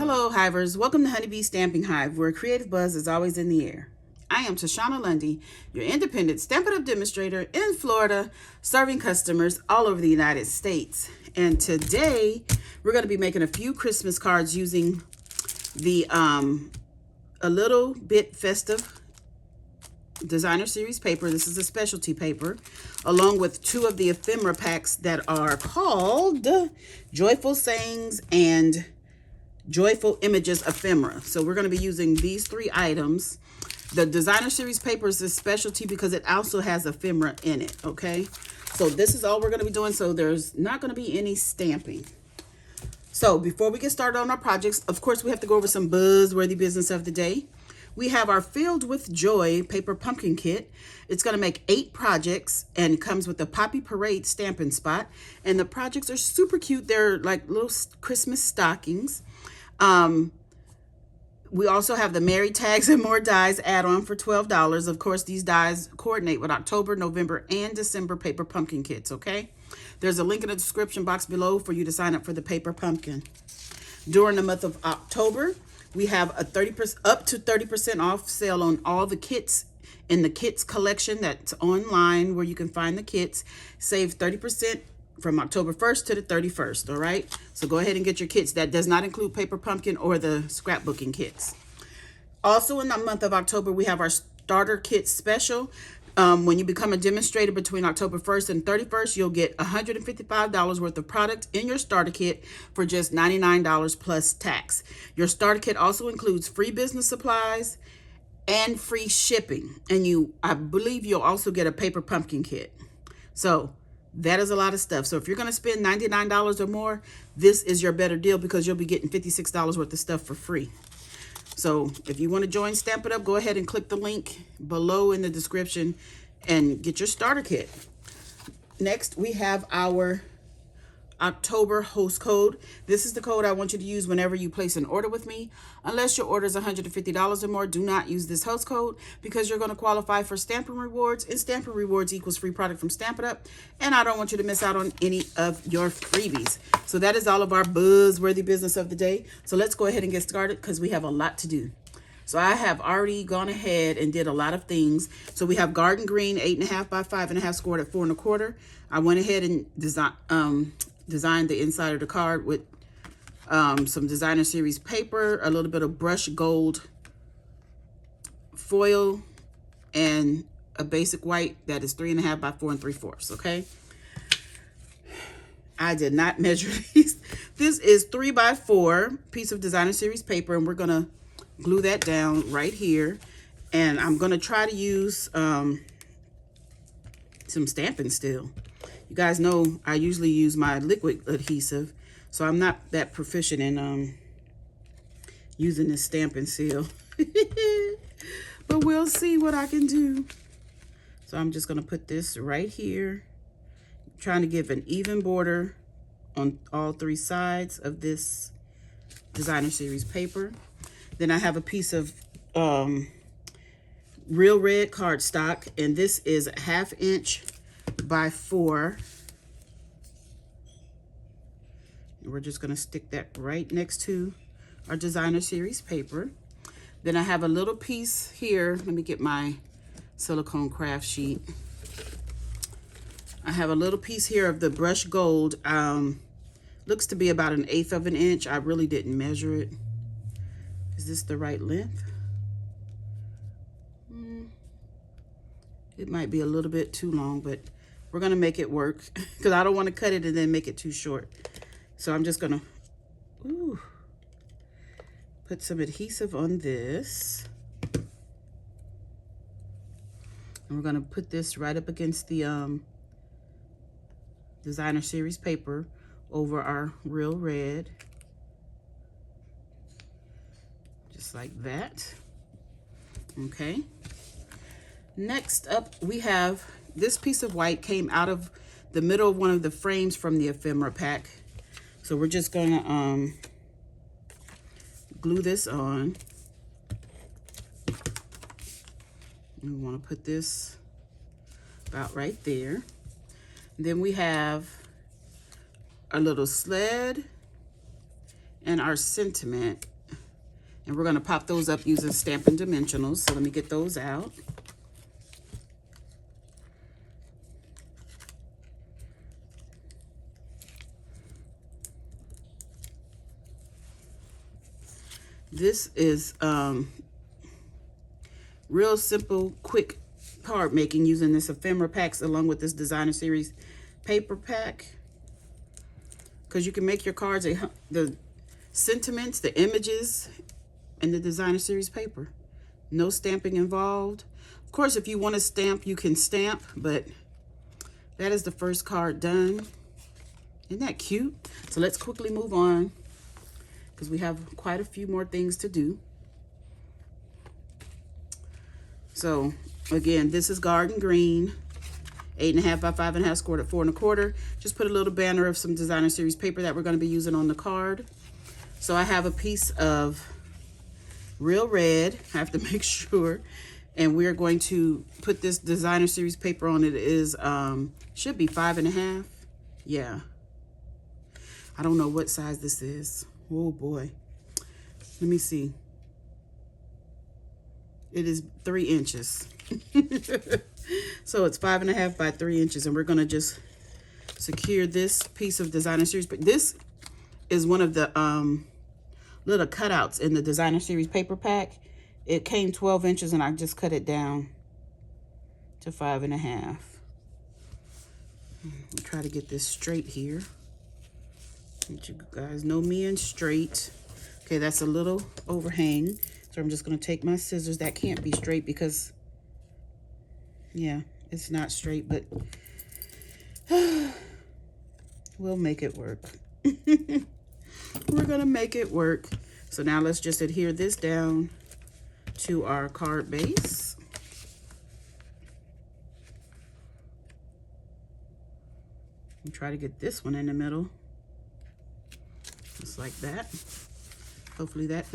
Hello Hivers, welcome to Honeybee Stamping Hive, where creative buzz is always in the air. I am Tashana Lundy, your independent Stampin' Up demonstrator in Florida, serving customers all over the United States. And today we're going to be making a few Christmas cards using the A Little Bit Festive designer series paper. This is a specialty paper, along with two of the ephemera packs that are called Joyful Sayings and Joyful Images Ephemera. So we're going to be using these three items. The designer series paper is a specialty because it also has ephemera in it. Okay, so this is all we're going to be doing, so there's not going to be any stamping. So before we get started on our projects, of course we have to go over some buzz-worthy business of the day. We have our Filled with Joy paper pumpkin kit. It's going to make 8 projects and comes with a Poppy Parade stamping spot. And the projects are super cute. They're like little Christmas stockings. We also have the Merry Tags and More Dies add-on for $12. Of course, these dies coordinate with October, November, and December paper pumpkin kits, okay? There's a link in the description box below for you to sign up for the paper pumpkin. During the month of October, we have a up to 30% off sale on all the kits in the kits collection that's online where you can find the kits. Save 30% from October 1st to the 31st, all right? So go ahead and get your kits. That does not include paper pumpkin or the scrapbooking kits. Also in the month of October, we have our starter kit special. When you become a demonstrator between October 1st and 31st, you'll get $155 worth of product in your starter kit for just $99 plus tax. Your starter kit also includes free business supplies and free shipping. And I believe you'll also get a paper pumpkin kit. So that is a lot of stuff. So if you're going to spend $99 or more, this is your better deal because you'll be getting $56 worth of stuff for free. So if you want to join Stampin' Up, go ahead and click the link below in the description and get your starter kit. Next, we have our October host code. This is the code I want you to use whenever you place an order with me. Unless your order is $150 or more, do not use this host code because you're going to qualify for Stampin' Rewards, and Stampin' Rewards equals free product from Stampin' Up, and I don't want you to miss out on any of your freebies. So that is all of our buzzworthy business of the day. So let's go ahead and get started because we have a lot to do. So I have already gone ahead and did a lot of things. So we have Garden Green 8.5 by 5.5 scored at 4 1/4. I went ahead and designed the inside of the card with some designer series paper, a little bit of brushed gold foil, and a basic white that is 3.5 by 4 3/4. Okay, I did not measure these. This is 3 by 4 piece of designer series paper, and we're gonna glue that down right here. And I'm gonna try to use some stamping steel. You guys know I usually use my liquid adhesive, so I'm not that proficient in using this stamping seal. But we'll see what I can do. So I'm just going to put this right here, trying to give an even border on all 3 sides of this designer series paper. Then I have a piece of real red cardstock, and this is 1/2 inch by 4. We're just going to stick that right next to our designer series paper. Then I have a little piece here. Let me get my silicone craft sheet. I have a little piece here of the brushed gold. Looks to be about 1/8 of an inch. I really didn't measure it. Is this the right length? It might be a little bit too long, but we're going to make it work because I don't want to cut it and then make it too short. So I'm just going to put some adhesive on this. And we're going to put this right up against the designer series paper over our real red. Just like that. Okay. Next up, we have this piece of white came out of the middle of one of the frames from the ephemera pack. So we're just gonna glue this on. We want to put this about right there. Then we have a little sled and our sentiment And we're going to pop those up using Stampin' Dimensionals. So let me get those out. This is real simple, quick card making using this ephemera packs along with this designer series paper pack. Because you can make your cards, the sentiments, the images, and the designer series paper. No stamping involved. Of course, if you want to stamp, you can stamp, but that is the first card done. Isn't that cute? So let's quickly move on because we have quite a few more things to do. So again, this is Garden Green, 8.5 by 5.5, scored at 4 1/4. Just put a little banner of some designer series paper that we're going to be using on the card. So I have a piece of real red. I have to make sure. And we're going to put this designer series paper on. It is, should be 5.5. Yeah. I don't know what size this is. Oh boy. Let me see. It is 3 inches. So it's 5.5 by 3 inches. And we're going to just secure this piece of designer series. But this is one of the little cutouts in the designer series paper pack. It came 12 inches and I just cut it down to 5.5. Try to get this straight here. Let you guys know me and straight. Okay, that's a little overhang. So I'm just going to take my scissors. That can't be straight because, yeah, it's not straight, but we'll make it work. We're going to make it work. So now let's just adhere this down to our card base. And try to get this one in the middle. Just like that. Hopefully that,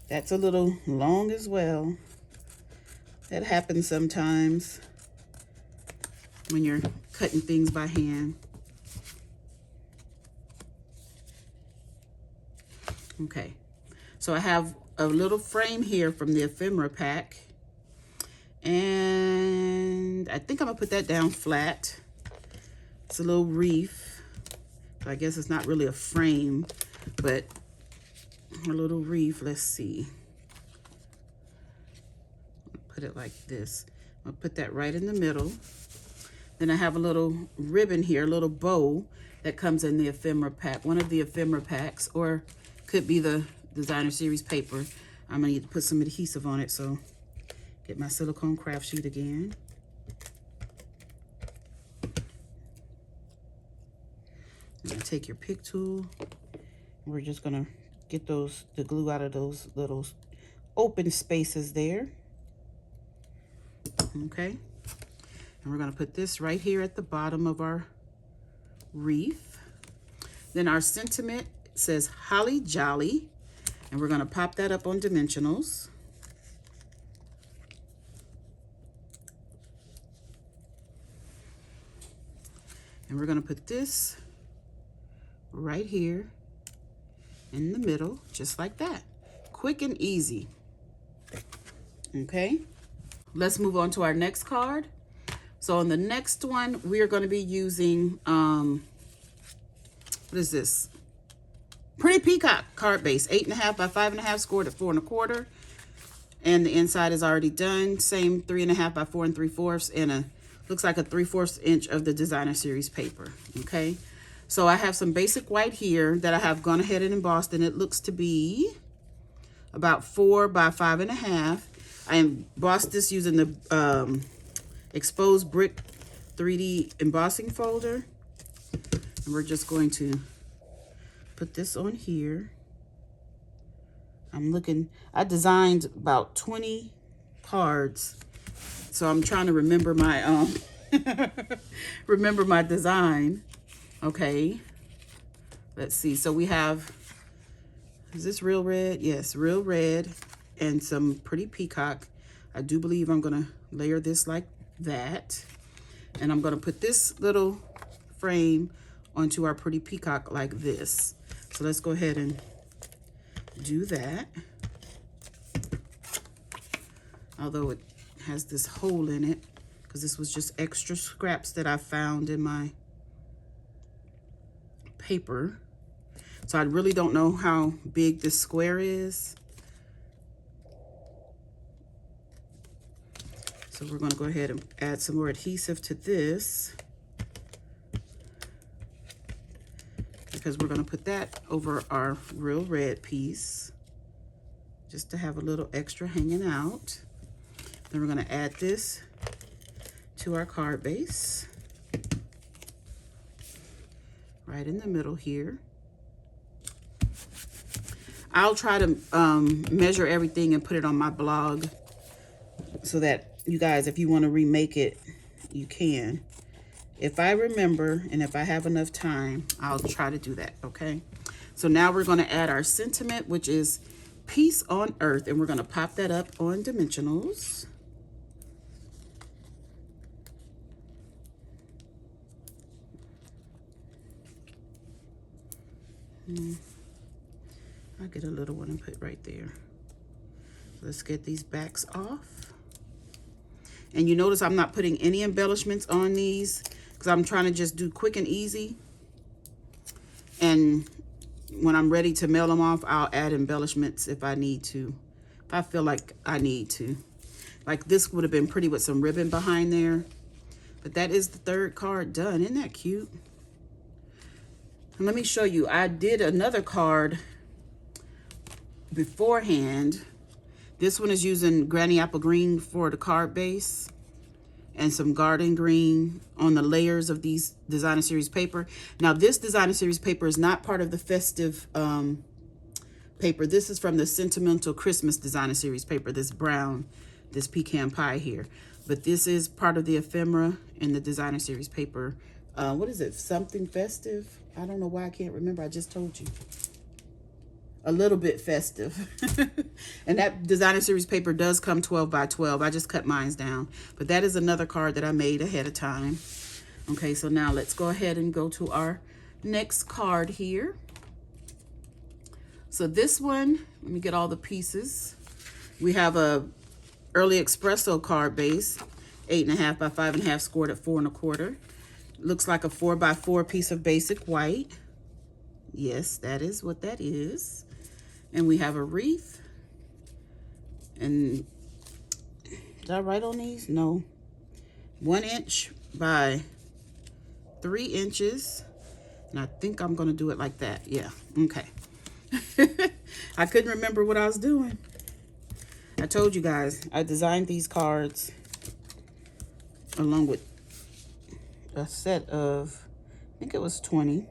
that's a little long as well. That happens sometimes when you're cutting things by hand. Okay, so I have a little frame here from the ephemera pack. And I think I'm gonna put that down flat. It's a little wreath. So I guess it's not really a frame, but a little wreath. Let's see. Put it like this. I'll put that right in the middle. Then I have a little ribbon here, a little bow that comes in the ephemera pack, one of the ephemera packs, or could be the designer series paper. I'm gonna need to put some adhesive on it, so get my silicone craft sheet again. And take your pick tool. We're just gonna get the glue out of those little open spaces there. Okay. And we're gonna put this right here at the bottom of our wreath. Then our sentiment says Holly Jolly, and we're gonna pop that up on dimensionals. And we're gonna put this right here in the middle, just like that. Quick and easy. Okay, let's move on to our next card. So on the next one, we are going to be using, what is this? Pretty Peacock card base, 8.5 by 5.5, scored at 4 1/4. And the inside is already done. Same 3.5 by 4 3/4, and looks like a 3/4 inch of the designer series paper. Okay. So I have some basic white here that I have gone ahead and embossed, and it looks to be about 4 by 5.5. I embossed this using the exposed brick 3D embossing folder. And we're just going to put this on here. I designed about 20 cards. So I'm trying to remember my, remember my design. Okay, let's see. So we have, is this real red? Yes, real red and some Pretty Peacock. I do believe I'm gonna layer this like that. And I'm gonna put this little frame onto our Pretty Peacock like this. So let's go ahead and do that. Although it has this hole in it, because this was just extra scraps that I found in my paper. So I really don't know how big this square is. So we're going to go ahead and add some more adhesive to this, because we're going to put that over our real red piece, just to have a little extra hanging out. Then we're going to add this to our card base, right in the middle here. I'll try to measure everything and put it on my blog, so that you guys, if you want to remake it, you can. If I remember and if I have enough time, I'll try to do that, okay? So now we're going to add our sentiment, which is peace on earth, and we're going to pop that up on dimensionals. I'll get a little one and put right there. Let's get these backs off. And you notice I'm not putting any embellishments on these, because I'm trying to just do quick and easy. And when I'm ready to mail them off, I'll add embellishments if I need to, if I feel like I need to. Like this would have been pretty with some ribbon behind there. But that is the third card done. Isn't that cute? And let me show you. I did another card beforehand. This one is using Granny Apple Green for the card base and some garden green on the layers of these designer series paper. Now this designer series paper is not part of the festive paper. This is from the Sentimental Christmas designer series paper, this brown, this pecan pie here. But this is part of the ephemera and the designer series paper. What is it? Something festive? I don't know why I can't remember. I just told you. A little bit festive. And that designer series paper does come 12 by 12. I just cut mine down. But that is another card that I made ahead of time. Okay, so now let's go ahead and go to our next card here. So this one, let me get all the pieces. We have a early espresso card base, 8.5 by 5.5, scored at 4 1/4. Looks like a 4 by 4 piece of basic white. Yes, that is what that is. And we have a wreath. And did I write on these? No. 1 inch by 3 inches. And I think I'm going to do it like that. Yeah. Okay. I couldn't remember what I was doing. I told you guys, I designed these cards along with a set of, I think it was 20.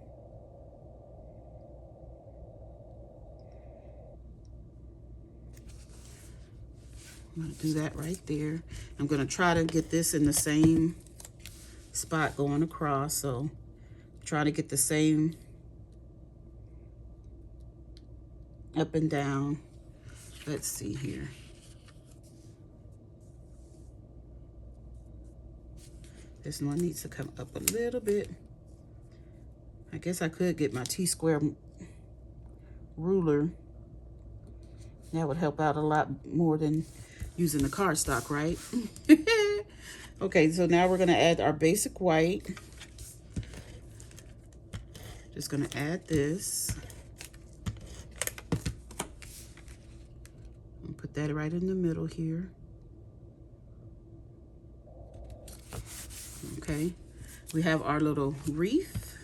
I'm going to do that right there. I'm going to try to get this in the same spot going across. So try to get the same up and down. Let's see here. This one needs to come up a little bit. I guess I could get my T-square ruler. That would help out a lot more than using the cardstock, right? Okay, so now we're going to add our basic white. Just going to add this. And put that right in the middle here. Okay, we have our little wreath.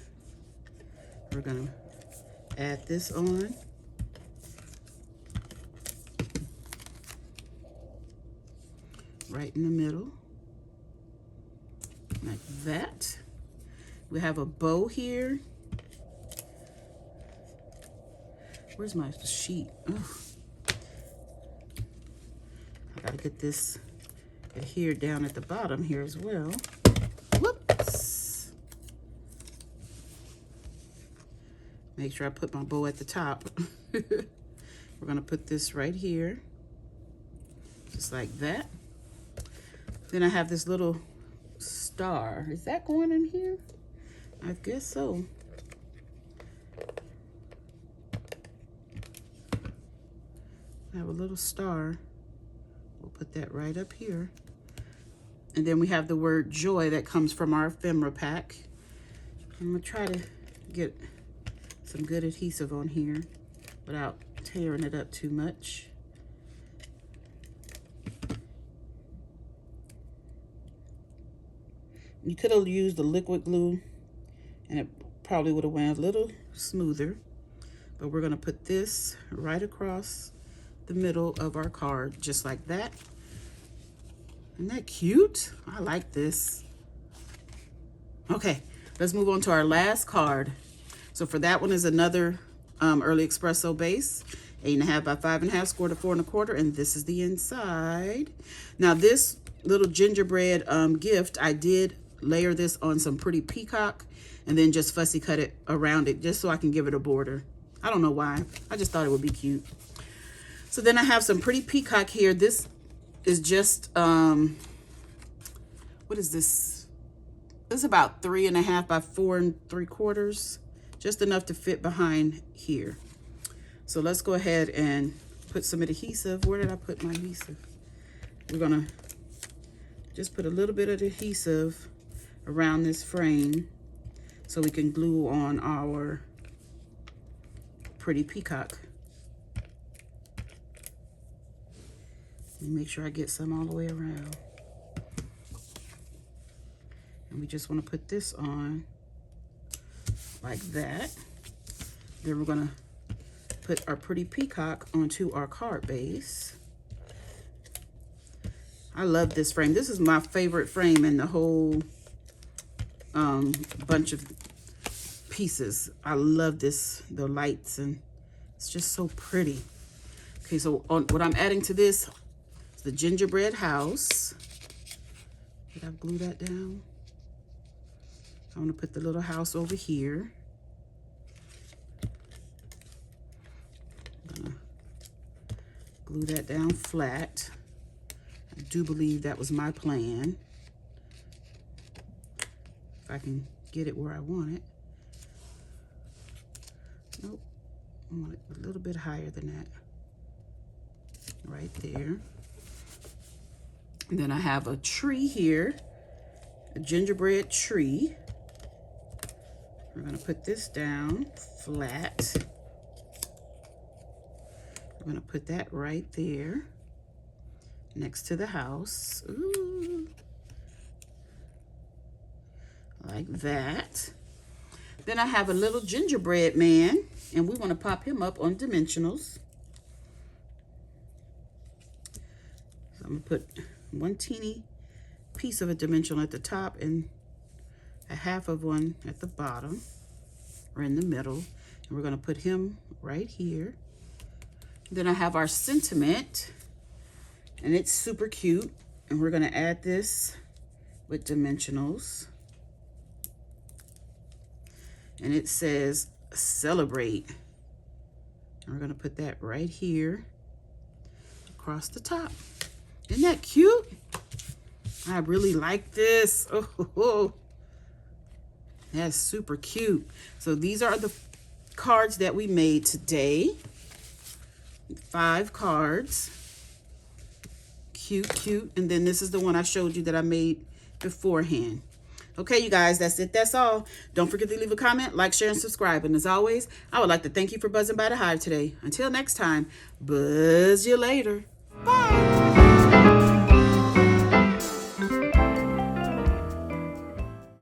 We're going to add this on. Right in the middle, like that. We have a bow here. Where's my sheet? Oh. I gotta get this adhered down at the bottom here as well. Whoops. Make sure I put my bow at the top. We're gonna put this right here, just like that. Then I have this little star. Is that going in here? I guess so. I have a little star. We'll put that right up here. And then we have the word joy that comes from our ephemera pack. I'm gonna try to get some good adhesive on here without tearing it up too much. You could have used the liquid glue and it probably would have went a little smoother, but we're gonna put this right across the middle of our card, just like that. Isn't that cute? I like this. Okay, let's move on to our last card. So for that one is another early espresso base, 8.5 by 5.5, scored to 4 1/4, and this is the inside. Now this little gingerbread gift, I did layer this on some pretty peacock and then just fussy cut it around it just so I can give it a border. I don't know why, I just thought it would be cute. So then I have some pretty peacock here. This is just, what is this? This is about 3.5 by 4 3/4, just enough to fit behind here. So let's go ahead and put some adhesive. Where did I put my adhesive? We're gonna just put a little bit of adhesive around this frame so we can glue on our pretty peacock. Make sure I get some all the way around. And we just want to put this on like that. Then we're going to put our pretty peacock onto our card base. I love this frame. This is my favorite frame in the whole bunch of pieces. I love this, the lights, and it's just so pretty. Okay, so what I'm adding to this is the gingerbread house. Did I glue that down? I want to put the little house over here. I'm gonna glue that down flat. I do believe that was my plan. If I can get it where I want it. Nope, I want it a little bit higher than that. Right there. And then I have a tree here, a gingerbread tree. We're gonna put this down flat. I'm gonna put that right there next to the house. Ooh. Like that. Then I have a little gingerbread man, and we want to pop him up on dimensionals. So I'm gonna put one teeny piece of a dimensional at the top and a half of one at the bottom or in the middle, and we're gonna put him right here. Then I have our sentiment, and it's super cute, and we're gonna add this with dimensionals. And it says celebrate. And we're gonna put that right here across the top. Isn't that cute? I really like this. Oh, that's super cute. So these are the cards that we made today. 5 cards. Cute, cute. And then this is the one I showed you that I made beforehand. Okay, you guys, that's it. That's all. Don't forget to leave a comment, like, share, and subscribe. And as always, I would like to thank you for buzzing by the hive today. Until next time, buzz you later. Bye.